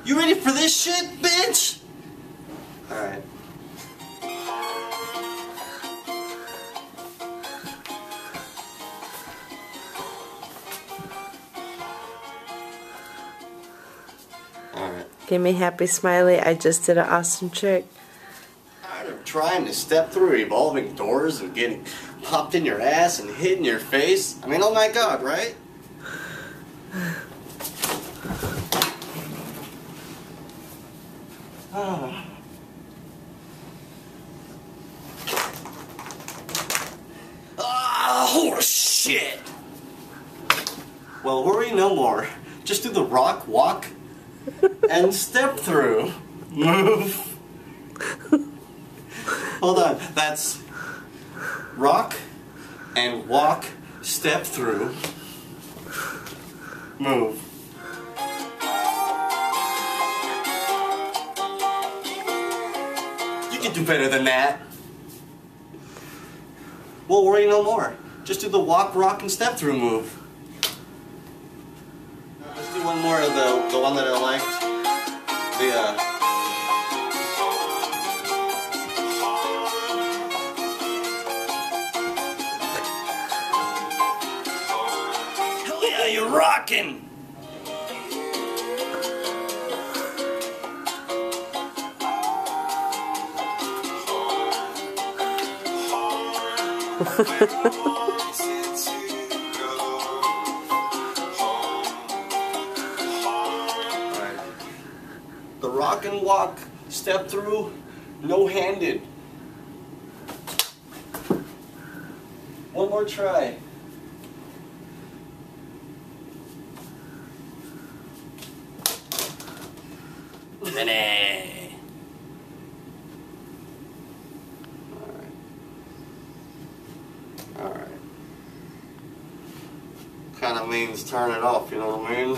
You ready for this shit, bitch? Alright. Alright. Give me happy smiley. I just did an awesome trick. Tired of trying to step through revolving doors and getting popped in your ass and hit in your face? I mean, oh my god, right? Oh shit! Well, worry no more. Just do the rock, walk, and step through. Move. Hold on. That's rock and walk, step through, move. You can do better than that. Well, worry no more. Just do the walk, rock, and step through move. Let's do one more of the one that I liked. Hell yeah, you're rocking! The rock and walk, step through, no-handed. One more try. Vinny. Alright. Kinda means turn it off, you know what I mean?